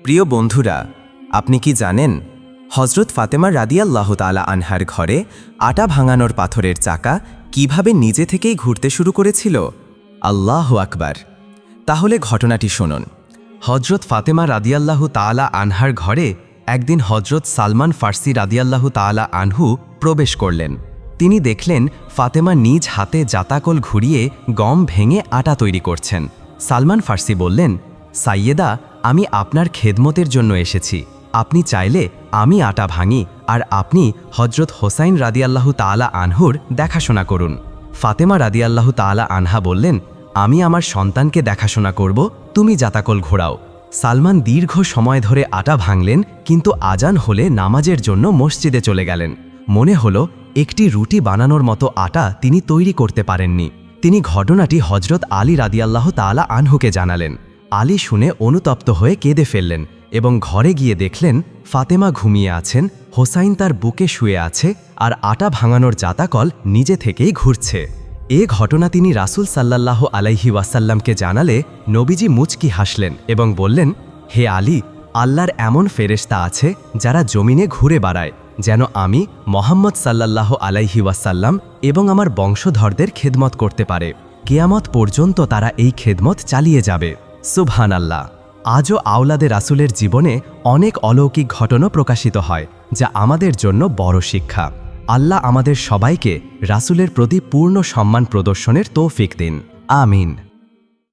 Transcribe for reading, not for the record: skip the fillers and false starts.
প্রিয় বন্ধুরা, আপনি কি জানেন হযরত ফাতেমা রাদিয়াল্লাহু তাআলা আনহার ঘরে আটা ভাঙানোর পাথরের চাকা কিভাবে নিজে থেকেই ঘুরতে শুরু করেছিল? আল্লাহু আকবার। তাহলে ঘটনাটি শুনুন। হযরত ফাতেমা রাদিয়াল্লাহু তাআলা আনহার ঘরে একদিন হযরত সালমান ফার্সি রাদিয়াল্লাহু তাআলা আনহু প্রবেশ করলেন। তিনি দেখলেন ফাতেমা নিজ হাতে জাতাকল ঘুরিয়ে গম ভেঙে আটা তৈরি করছেন। সালমান ফার্সি বললেন, সাইয়েদা, আমি আপনার খেদমতের জন্য এসেছি। আপনি চাইলে আমি আটা ভাঙি আর আপনি হযরত হোসাইন রাদিয়াল্লাহু তাআলা আনহুর দেখাশোনা করুন। ফাতেমা রাদিয়াল্লাহু তাআলা আনহা বললেন, আমি আমার সন্তানকে দেখাশোনা করব, তুমি জাতাকল ঘোরাও। সালমান দীর্ঘ সময় ধরে আটা ভাঙলেন, কিন্তু আজান হলে নামাজের জন্য মসজিদে চলে গেলেন। মনে হলো একটি রুটি বানানোর মতো আটা তিনি তৈরি করতে পারেননি। তিনি ঘটনাটি হযরত আলী রাদিয়াল্লাহু তাআলা আনহুকে জানালেন। আলী শুনে অনুতপ্ত হয়ে কেঁদে ফেললেন এবং ঘরে গিয়ে দেখলেন ফাতেমা ঘুমিয়ে আছেন, হোসাইন তার বুকে শুয়ে আছে আর আটা ভাঙানোর জাতাকল নিজে থেকেই ঘুরছে। এ ঘটনা তিনি রাসূল সাল্লাল্লাহু আলাইহি ওয়াসাল্লামকে জানালে নবীজি মুচকি হাসলেন এবং বললেন, হে আলী, আল্লাহর এমন ফেরেশতা আছে যারা জমিনে ঘুরে বেড়ায়, যেন আমি মুহাম্মদ সাল্লাল্লাহু আলাইহি ওয়াসাল্লাম এবং আমার বংশধরদের খেদমত করতে পারে। কিয়ামত পর্যন্ত তারা এই খেদমত চালিয়ে যাবে। সুবহানাল্লাহ। আজও আওলাদে রাসূলের জীবনে অনেক অলৌকিক ঘটনা প্রকাশিত হয়, যা আমাদের জন্য বড় শিক্ষা। আল্লাহ আমাদের সবাইকে রাসূলের প্রতি পূর্ণ সম্মান প্রদর্শনের তৌফিক দিন। আমিন।